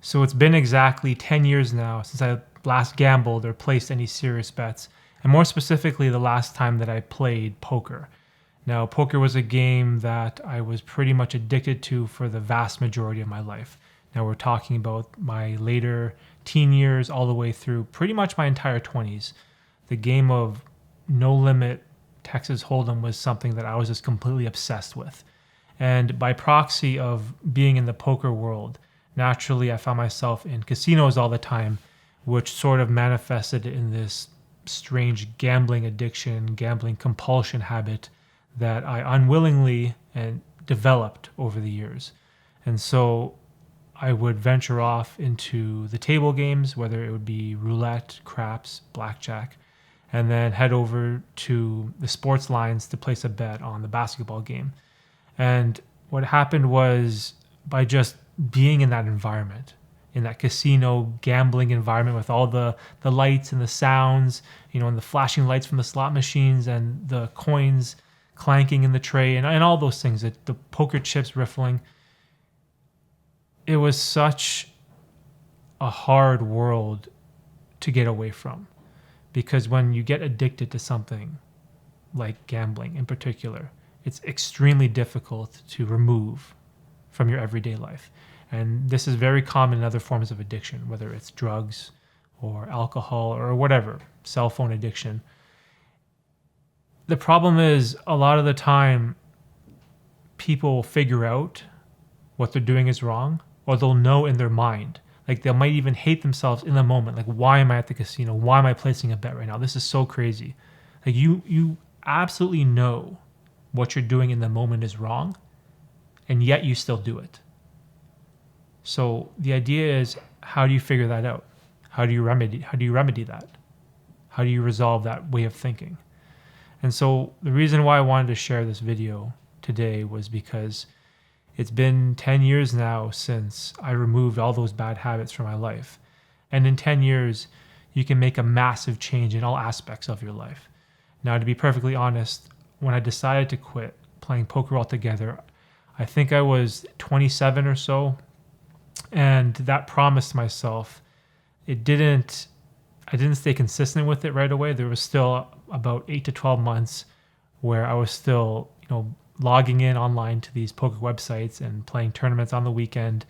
So it's been exactly 10 years now since I last gambled or placed any serious bets, and more specifically, the last time that I played poker. Now, poker was a game that I was pretty much addicted to for the vast majority of my life. Now, we're talking about my later teen years all the way through pretty much my entire 20s. The game of no limit Texas Hold'em was something that I was just completely obsessed with. And by proxy of being in the poker world, naturally I found myself in casinos all the time, which sort of manifested in this strange gambling addiction, gambling compulsion habit that I unwillingly and developed over the years. And so I would venture off into the table games, whether it would be roulette, craps, blackjack, and then head over to the sports lines to place a bet on the basketball game. And what happened was, by just being in that environment, in that casino gambling environment with all the lights and the sounds, and the flashing lights from the slot machines and the coins clanking in the tray and all those things, the poker chips riffling, it was such a hard world to get away from. Because when you get addicted to something like gambling in particular, it's extremely difficult to remove from your everyday life. And this is very common in other forms of addiction, whether it's drugs or alcohol or whatever, cell phone addiction. The problem is, a lot of the time, people figure out what they're doing is wrong, or they'll know in their mind. Like, they might even hate themselves in the moment. Like, why am I at the casino? Why am I placing a bet right now? This is so crazy. Like, you absolutely know what you're doing in the moment is wrong, and yet you still do it. So the idea is, how do you figure that out? How do you remedy that? How do you resolve that way of thinking? And so the reason why I wanted to share this video today was because it's been 10 years now since I removed all those bad habits from my life. And in 10 years, you can make a massive change in all aspects of your life. Now, to be perfectly honest, when I decided to quit playing poker altogether, I think I was 27 or so. And that promised myself, I didn't stay consistent with it right away. There was still about 8 to 12 months where I was still, logging in online to these poker websites and playing tournaments on the weekend.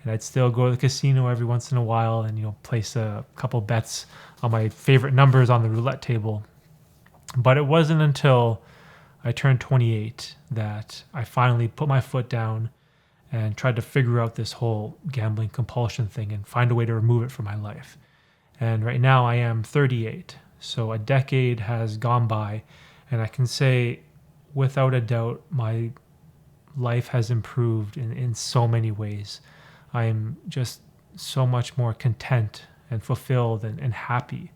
And I'd still go to the casino every once in a while and, place a couple bets on my favorite numbers on the roulette table. But it wasn't until I turned 28 that I finally put my foot down and tried to figure out this whole gambling compulsion thing and find a way to remove it from my life. And right now I am 38. So a decade has gone by, and I can say without a doubt, my life has improved in so many ways. I am just so much more content and fulfilled and happy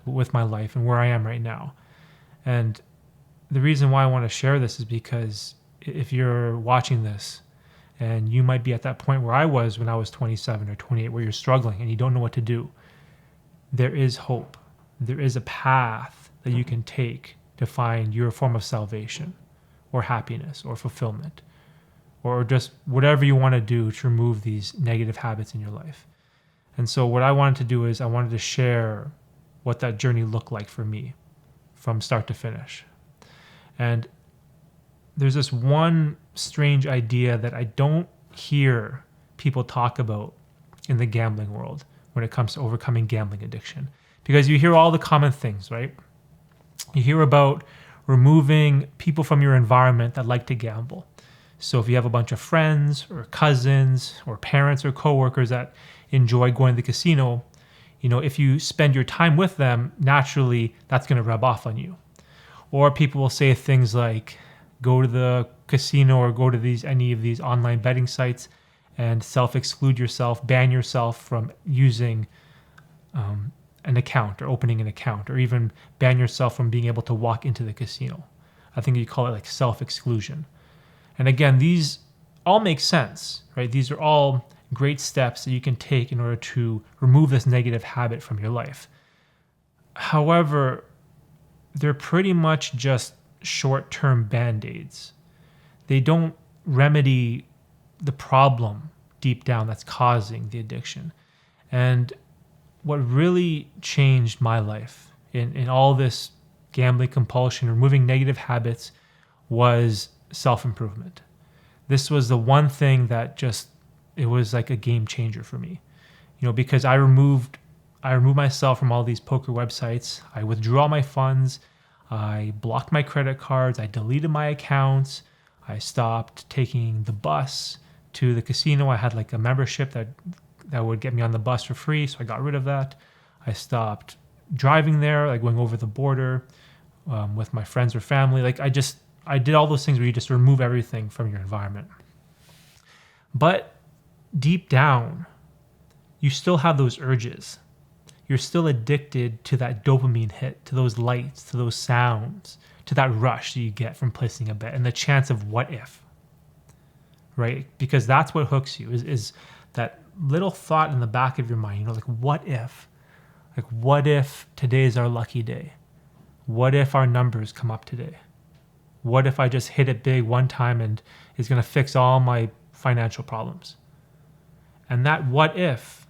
with my life and where I am right now. And the reason why I want to share this is because if you're watching this and you might be at that point where I was when I was 27 or 28, where you're struggling and you don't know what to do, there is hope. There is a path that you can take to find your form of salvation or happiness or fulfillment or just whatever you want to do to remove these negative habits in your life. And so what I wanted to do is I wanted to share what that journey looked like for me from start to finish. And there's this one strange idea that I don't hear people talk about in the gambling world when it comes to overcoming gambling addiction. Because you hear all the common things, right? You hear about removing people from your environment that like to gamble. So if you have a bunch of friends or cousins or parents or coworkers that enjoy going to the casino, if you spend your time with them, naturally that's going to rub off on you. Or people will say things like, go to the casino or go to any of these online betting sites and self-exclude yourself, ban yourself from using an account or opening an account, or even ban yourself from being able to walk into the casino. I think you call it like self-exclusion. And again, these all make sense, right? These are all great steps that you can take in order to remove this negative habit from your life. However, they're pretty much just short-term BandAids. They don't remedy the problem deep down that's causing the addiction. And what really changed my life in all this gambling compulsion, removing negative habits, was self-improvement. This was the one thing that it was like a game changer for me, because I removed myself from all these poker websites. I withdrew all my funds. I blocked my credit cards. I deleted my accounts. I stopped taking the bus to the casino. I had like a membership that would get me on the bus for free, so I got rid of that. I stopped driving there, like going over the border with my friends or family. Like I did all those things where you just remove everything from your environment. But deep down, you still have those urges. You're still addicted to that dopamine hit, to those lights, to those sounds, to that rush that you get from placing a bet and the chance of what if, right? Because that's what hooks you is that little thought in the back of your mind, like what if? Like what if today is our lucky day? What if our numbers come up today? What if I just hit it big one time and it's going to fix all my financial problems? And that what if,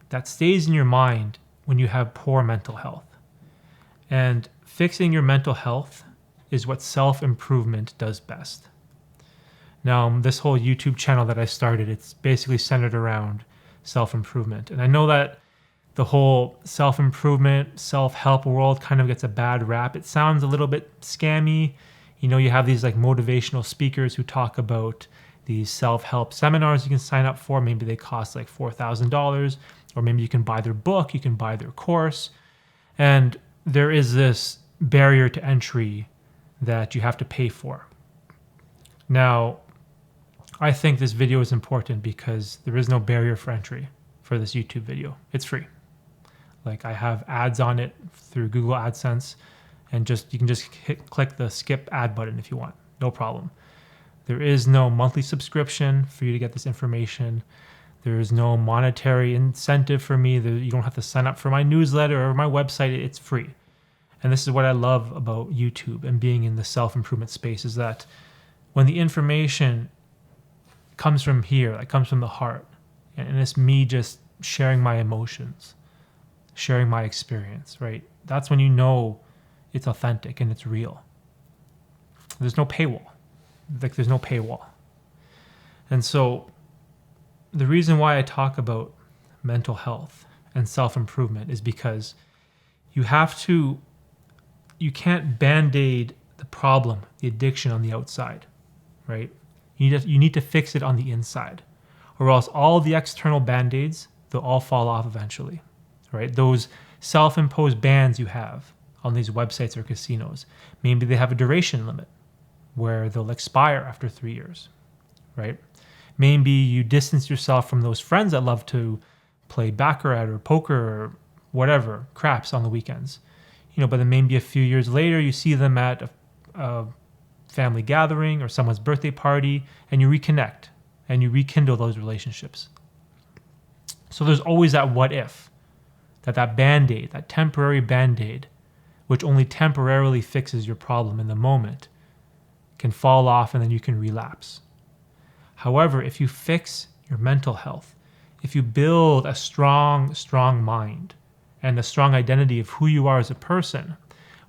that stays in your mind when you have poor mental health. And fixing your mental health is what self-improvement does best. Now, this whole YouTube channel that I started, it's basically centered around self-improvement. And I know that the whole self-improvement, self-help world kind of gets a bad rap. It sounds a little bit scammy. You have these like motivational speakers who talk about these self-help seminars you can sign up for. Maybe they cost like $4,000, or maybe you can buy their book, you can buy their course. And there is this barrier to entry that you have to pay for. Now, I think this video is important because there is no barrier for entry for this YouTube video. It's free. Like I have ads on it through Google AdSense, and you can just click the skip ad button if you want. No problem. There is no monthly subscription for you to get this information. There is no monetary incentive for me. You don't have to sign up for my newsletter or my website. It's free. And this is what I love about YouTube and being in the self-improvement space, is that when the information comes from here, like comes from the heart, and it's me just sharing my emotions, sharing my experience, right? That's when you know it's authentic and it's real. There's no paywall. Like there's no paywall. And so the reason why I talk about mental health and self-improvement is because you can't band-aid the problem, the addiction on the outside, right? You need to fix it on the inside, or else all the external band-aids, they'll all fall off eventually, right? Those self-imposed bans you have on these websites or casinos, maybe they have a duration limit where they'll expire after 3 years, right? Maybe you distance yourself from those friends that love to play baccarat or poker or whatever, craps on the weekends. But then maybe a few years later, you see them at a family gathering or someone's birthday party, and you reconnect and you rekindle those relationships. So there's always that what if, that band-aid, that temporary band-aid, which only temporarily fixes your problem in the moment, can fall off and then you can relapse. However, if you fix your mental health, if you build a strong mind and a strong identity of who you are as a person,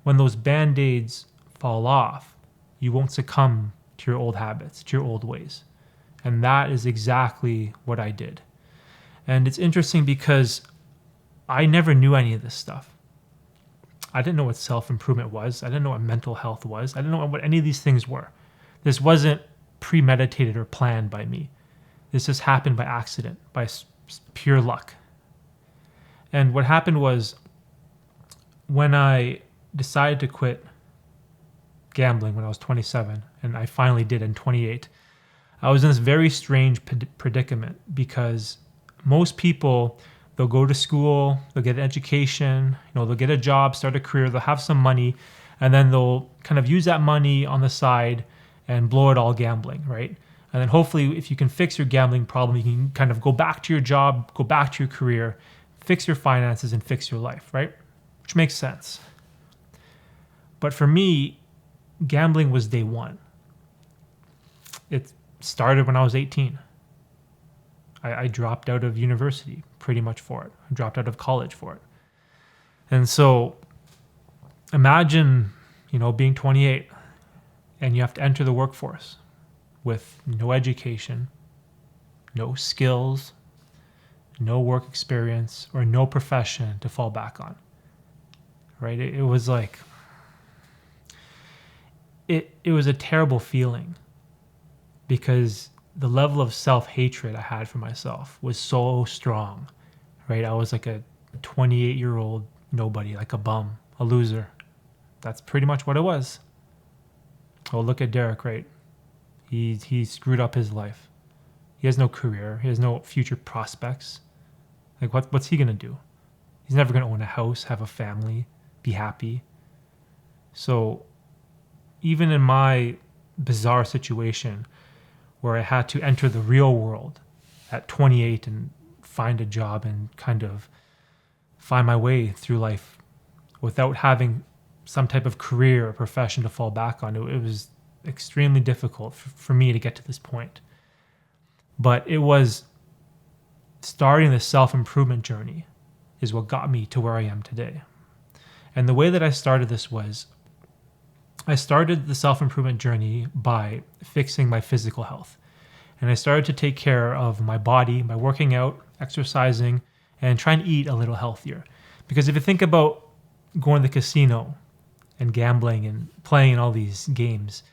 when those band-aids fall off, you won't succumb to your old habits, to your old ways. And that is exactly what I did. And it's interesting because I never knew any of this stuff. I didn't know what self-improvement was. I didn't know what mental health was. I didn't know what any of these things were. This wasn't premeditated or planned by me. This just happened by accident, by pure luck. And what happened was, when I decided to quit gambling when I was 27, and I finally did in 28, I was in this very strange predicament, because most people, they'll go to school, they'll get an education, they'll get a job, start a career, they'll have some money, and then they'll kind of use that money on the side and blow it all gambling, right? And then hopefully, if you can fix your gambling problem, you can kind of go back to your job, go back to your career, fix your finances, and fix your life, right? Which makes sense. But for me, gambling was day one. It started when I was 18. I dropped out of university pretty much for it. I dropped out of college for it. And so imagine, being 28 and you have to enter the workforce with no education, no skills, no work experience, or no profession to fall back on. Right? It was like, it was a terrible feeling because the level of self-hatred I had for myself was so strong, right? I was like a 28-year-old nobody, like a bum, a loser. That's pretty much what it was. Oh, look at Derek, right? He screwed up his life. He has no career. He has no future prospects. Like, what's he going to do? He's never going to own a house, have a family, be happy. So even in my bizarre situation where I had to enter the real world at 28 and find a job and kind of find my way through life without having some type of career or profession to fall back on, it was extremely difficult for me to get to this point. But it was starting the self-improvement journey is what got me to where I am today. And the way that I started this was I started the self-improvement journey by fixing my physical health. And I started to take care of my body by working out, exercising, and trying to eat a little healthier. Because if you think about going to the casino and gambling and playing all these games,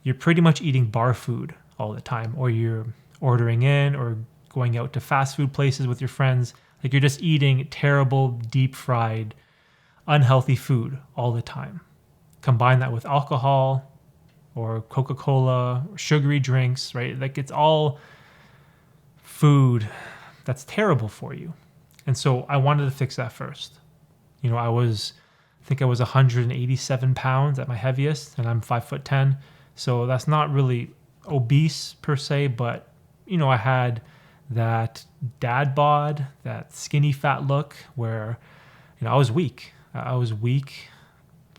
you're pretty much eating bar food all the time, or you're ordering in or going out to fast food places with your friends. Like, you're just eating terrible, deep fried, unhealthy food all the time. Combine that with alcohol or Coca-Cola or sugary drinks, right? Like, it's all food that's terrible for you. And so I wanted to fix that first. I think I was 187 pounds at my heaviest, and I'm 5'10". So that's not really obese per se, but I had that dad bod, that skinny fat look where, I was weak. I was weak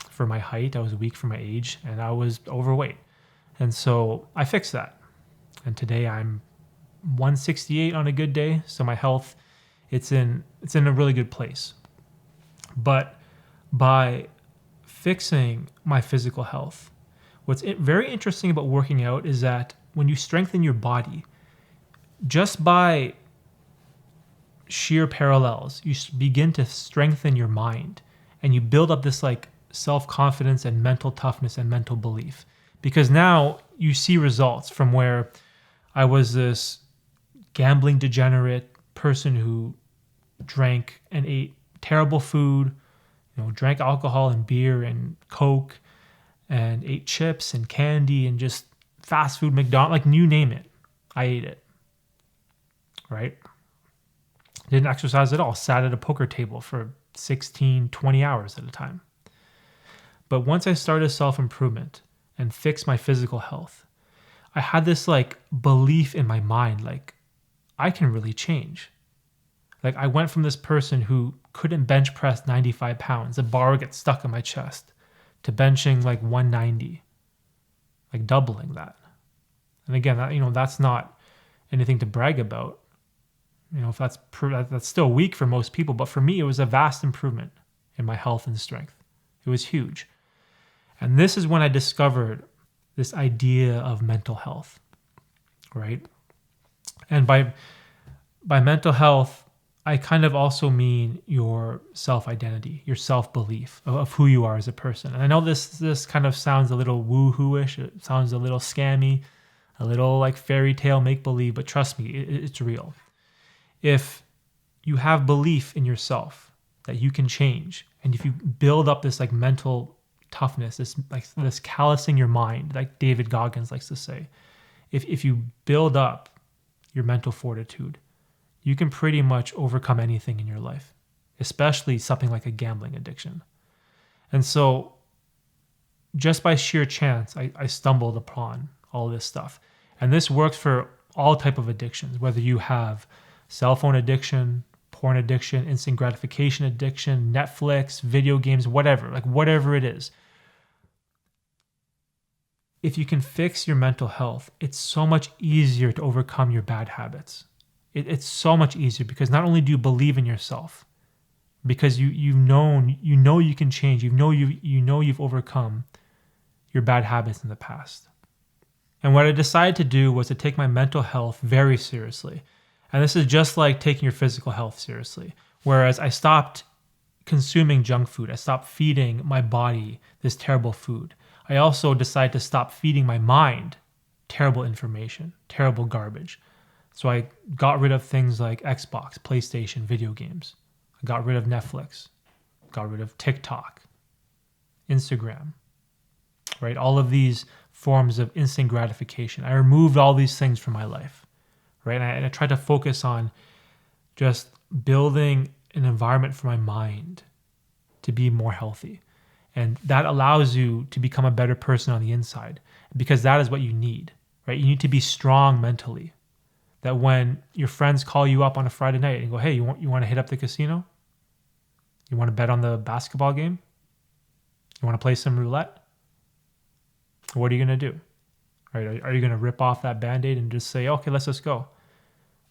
for my height. I was weak for my age, and I was overweight. And so I fixed that. And today I'm 168 on a good day. So my health, it's in a really good place. But by fixing my physical health, what's very interesting about working out is that when you strengthen your body, just by sheer parallels, you begin to strengthen your mind, and you build up this like self-confidence and mental toughness and mental belief. Because now you see results from where I was this gambling degenerate person who drank and ate terrible food, drank alcohol and beer and Coke and ate chips and candy and just fast food, McDonald's, like you name it, I ate it, right? Didn't exercise at all, sat at a poker table for 16, 20 hours at a time. But once I started self-improvement and fixed my physical health, I had this like belief in my mind, like I can really change. Like, I went from this person who couldn't bench press 95 pounds, a bar would get stuck in my chest, to benching like 190, like doubling that. And again, that's not anything to brag about. If that's still weak for most people, but for me, it was a vast improvement in my health and strength. It was huge. And this is when I discovered this idea of mental health, right? And by mental health, I kind of also mean your self-identity, your self-belief of who you are as a person. And I know this kind of sounds a little woo-hoo-ish. It sounds a little scammy, a little like fairy tale make-believe, but trust me, it's real. If you have belief in yourself that you can change, and if you build up this like mental toughness, this callousing your mind, like David Goggins likes to say, if you build up your mental fortitude, you can pretty much overcome anything in your life, especially something like a gambling addiction. And so just by sheer chance, I stumbled upon all this stuff. And this works for all type of addictions, whether you have cell phone addiction, porn addiction, instant gratification addiction, Netflix, video games, whatever it is. If you can fix your mental health, it's so much easier to overcome your bad habits. It's so much easier because not only do you believe in yourself, because you know you can change, you know you've overcome your bad habits in the past. And what I decided to do was to take my mental health very seriously. And this is just like taking your physical health seriously. Whereas I stopped consuming junk food. I stopped feeding my body this terrible food. I also decided to stop feeding my mind terrible information, terrible garbage. So I got rid of things like Xbox, PlayStation, video games. I got rid of Netflix, got rid of TikTok, Instagram, right? All of these forms of instant gratification. I removed all these things from my life, right? And I tried to focus on just building an environment for my mind to be more healthy. And that allows you to become a better person on the inside, because that is what you need, right? You need to be strong mentally. That when your friends call you up on a Friday night and go, hey, you want to hit up the casino? You want to bet on the basketball game? You want to play some roulette? What are you going to do? Right? Are you going to rip off that BandAid and just say, okay, let's just go?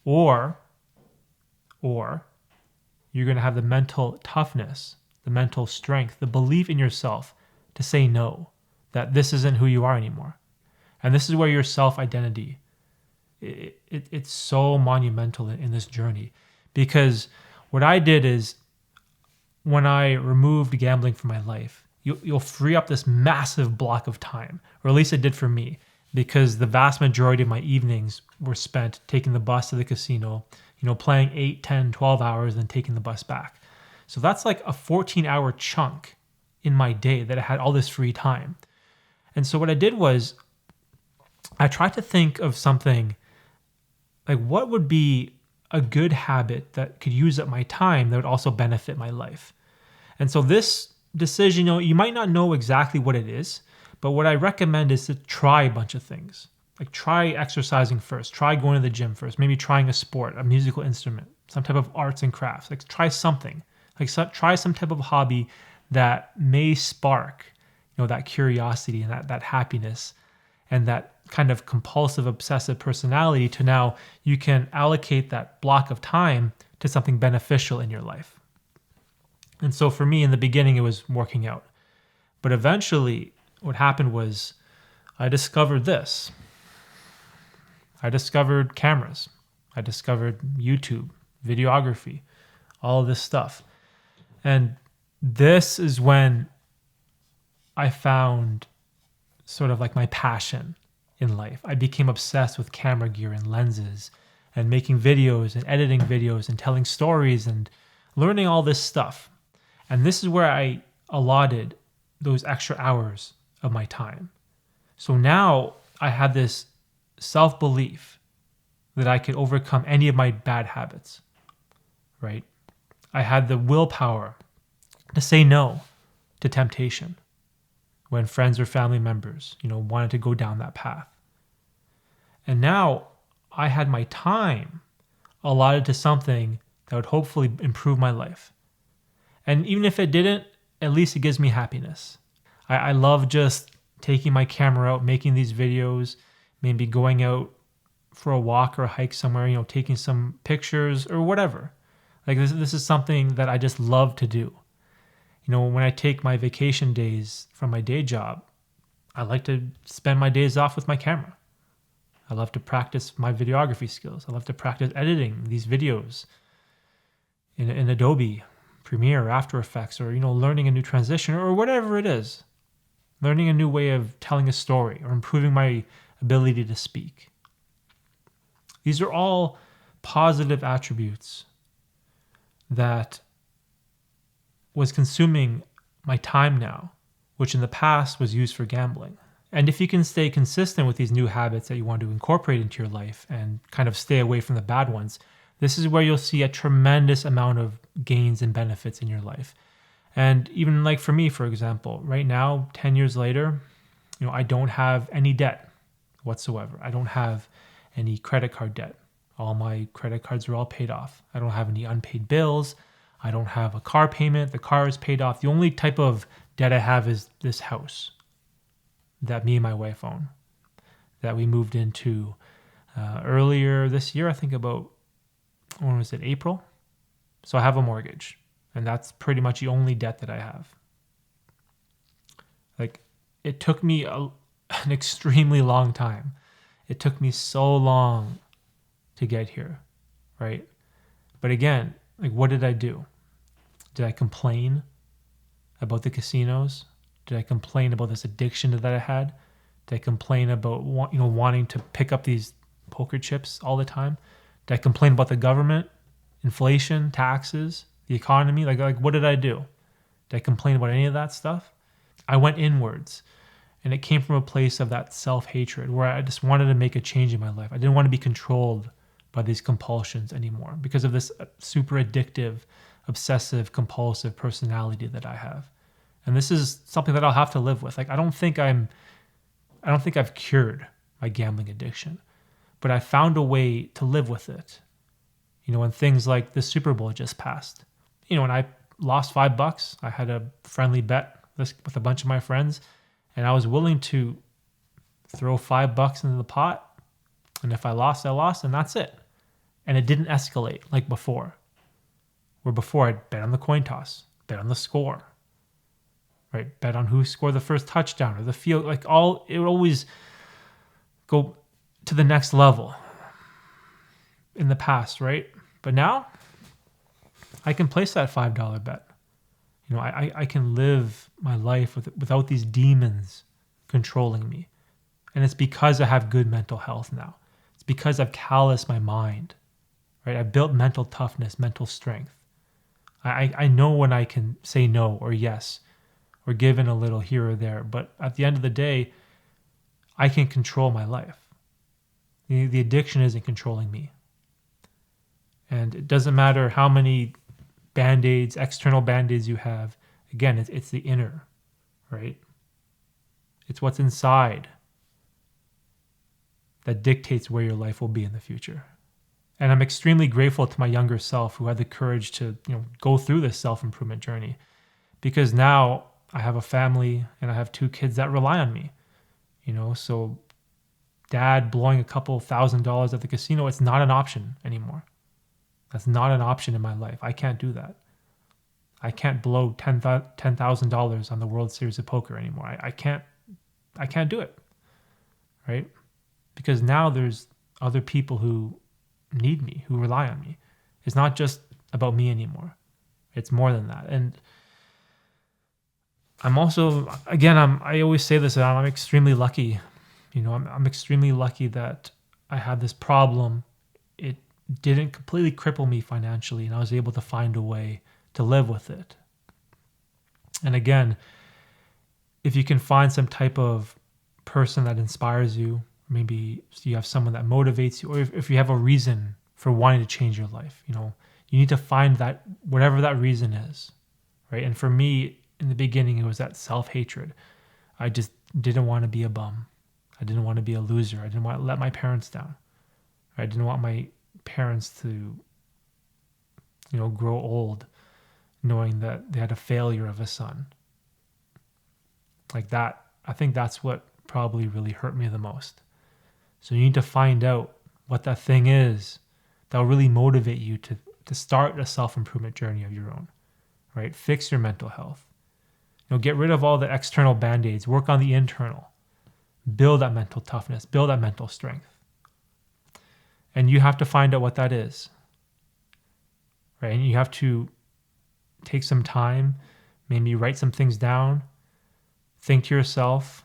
Or you're going to have the mental toughness, the mental strength, the belief in yourself to say no, that this isn't who you are anymore. And this is where your self-identity, it's so monumental in this journey. Because what I did is, when I removed gambling from my life, you'll free up this massive block of time, or at least it did for me, because the vast majority of my evenings were spent taking the bus to the casino, playing 8, 10, 12 hours, then taking the bus back. So that's like a 14-hour chunk in my day that I had all this free time. And so what I did was I tried to think of something like, what would be a good habit that could use up my time that would also benefit my life. And so this decision, you might not know exactly what it is, but what I recommend is to try a bunch of things. Like, try exercising first, try going to the gym first, maybe trying a sport, a musical instrument, some type of arts and crafts. Like, try something. Try some type of hobby that may spark, that curiosity and that happiness and that kind of compulsive, obsessive personality, to now you can allocate that block of time to something beneficial in your life. And so for me, in the beginning, it was working out. But eventually, what happened was I discovered this. I discovered cameras. I discovered YouTube, videography, all of this stuff. And this is when I found sort of like my passion in life. I became obsessed with camera gear and lenses and making videos and editing videos and telling stories and learning all this stuff. And this is where I allotted those extra hours of my time. So now I had this self-belief that I could overcome any of my bad habits, right? I had the willpower to say no to temptation when friends or family members, wanted to go down that path. And now I had my time allotted to something that would hopefully improve my life. And even if it didn't, at least it gives me happiness. I love just taking my camera out, making these videos, maybe going out for a walk or a hike somewhere, taking some pictures or whatever. Like, this is something that I just love to do. When I take my vacation days from my day job, I like to spend my days off with my camera. I love to practice my videography skills. I love to practice editing these videos in Adobe Premiere or After Effects, or learning a new transition or whatever it is. Learning a new way of telling a story or improving my ability to speak. These are all positive attributes that was consuming my time now, which in the past was used for gambling. And if you can stay consistent with these new habits that you want to incorporate into your life and kind of stay away from the bad ones, this is where you'll see a tremendous amount of gains and benefits in your life. And even like for me, for example, right now, 10 years later, I don't have any debt whatsoever. I don't have any credit card debt. All my credit cards are all paid off. I don't have any unpaid bills. I don't have a car payment. The car is paid off. The only type of debt I have is this house that me and my wife own, that we moved into earlier this year, I think about when was it, April? So I have a mortgage, and that's pretty much the only debt that I have. Like, it took me an extremely long time. It took me so long to get here, right? But again, like, what did I do? Did I complain about the casinos? Did I complain about this addiction that I had? Did I complain about wanting to pick up these poker chips all the time? Did I complain about the government, inflation, taxes, the economy? Like what did I do? Did I complain about any of that stuff? I went inwards, and it came from a place of that self-hatred where I just wanted to make a change in my life. I didn't want to be controlled by these compulsions anymore because of this super addictive, obsessive, compulsive personality that I have. And this is something that I'll have to live with. Like, I don't think I've cured my gambling addiction, but I found a way to live with it. When things like the Super Bowl just passed, when I lost $5, I had a friendly bet with a bunch of my friends, and I was willing to throw $5 into the pot. And if I lost, I lost, and that's it. And it didn't escalate like before. Where before I'd bet on the coin toss, bet on the score, right? Bet on who scored the first touchdown or the field. It would always go to the next level in the past, right? But now I can place that $5 bet. I can live my life without these demons controlling me. And it's because I have good mental health now. It's because I've calloused my mind, right? I've built mental toughness, mental strength. I know when I can say no or yes or give in a little here or there. But at the end of the day, I can control my life. The addiction isn't controlling me. And it doesn't matter how many BandAids, external BandAids you have. Again, it's the inner, right? It's what's inside that dictates where your life will be in the future. And I'm extremely grateful to my younger self who had the courage to, go through this self-improvement journey, because now I have a family and I have 2 kids that rely on me. So dad blowing a couple $1,000s at the casino, it's not an option anymore. That's not an option in my life. I can't do that. I can't blow $10,000 on the World Series of Poker anymore. I can't do it, right? Because now there's other people who need me, who rely on me. It's not just about me anymore. It's more than that. And I'm also, again, I always say this, I'm extremely lucky. I'm extremely lucky that I had this problem. It didn't completely cripple me financially, and I was able to find a way to live with it. And again, if you can find some type of person that inspires you, maybe you have someone that motivates you, or if you have a reason for wanting to change your life, you need to find that, whatever that reason is, right? And for me, in the beginning, it was that self-hatred. I just didn't want to be a bum. I didn't want to be a loser. I didn't want to let my parents down. I didn't want my parents to, grow old knowing that they had a failure of a son. Like that, I think that's what probably really hurt me the most. So you need to find out what that thing is that will really motivate you to start a self-improvement journey of your own, right? Fix your mental health. Get rid of all the external BandAids, work on the internal, build that mental toughness, build that mental strength. And you have to find out what that is, right? And you have to take some time, maybe write some things down, think to yourself,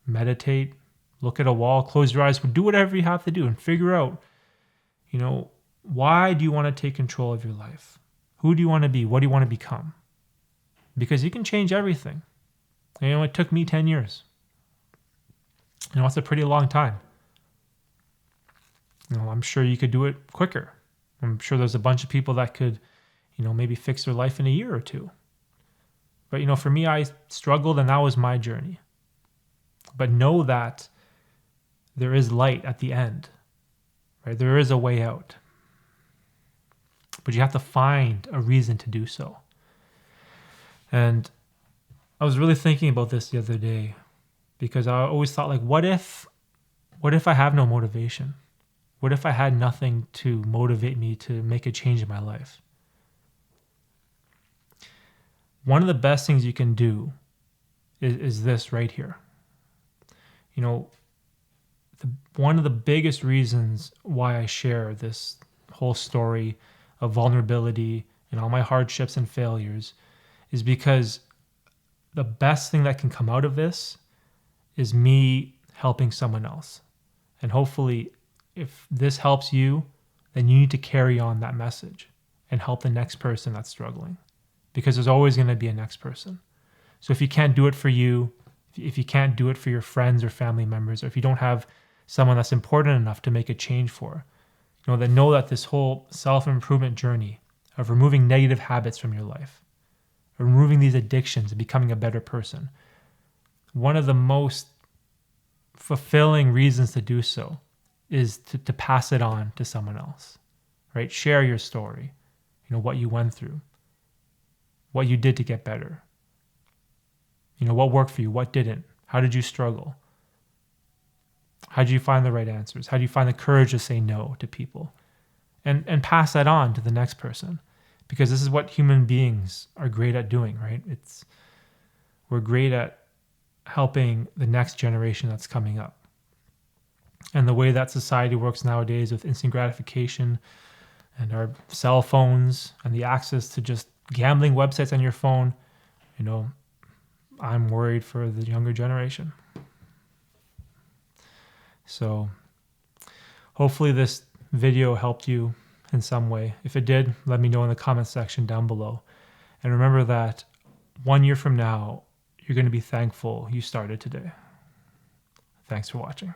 meditate, look at a wall, close your eyes, do whatever you have to do and figure out, why do you want to take control of your life? Who do you want to be? What do you want to become? Because you can change everything. It took me 10 years. That's a pretty long time. I'm sure you could do it quicker. I'm sure there's a bunch of people that could, maybe fix their life in a year or 2. But, for me, I struggled, and that was my journey. But know that there is light at the end, right? There is a way out. But you have to find a reason to do so. And I was really thinking about this the other day, because I always thought, what if I have no motivation? What if I had nothing to motivate me to make a change in my life? One of the best things you can do is this right here. You know, one of the biggest reasons why I share this whole story of vulnerability and all my hardships and failures is because the best thing that can come out of this is me helping someone else. And hopefully, if this helps you, then you need to carry on that message and help the next person that's struggling, because there's always going to be a next person. So if you can't do it for you, if you can't do it for your friends or family members, or if you don't have someone that's important enough to make a change for, then know that this whole self-improvement journey of removing negative habits from your life, removing these addictions and becoming a better person, one of the most fulfilling reasons to do so is to pass it on to someone else, right? Share your story, what you went through, what you did to get better, what worked for you, what didn't, how did you struggle? How did you find the right answers? How do you find the courage to say no to people? And pass that on to the next person, because this is what human beings are great at doing, right? We're great at helping the next generation that's coming up. And the way that society works nowadays with instant gratification and our cell phones and the access to just gambling websites on your phone, I'm worried for the younger generation. So hopefully this video helped you in some way. If it did, let me know in the comment section down below. And remember that 1 year from now, you're going to be thankful you started today. Thanks for watching.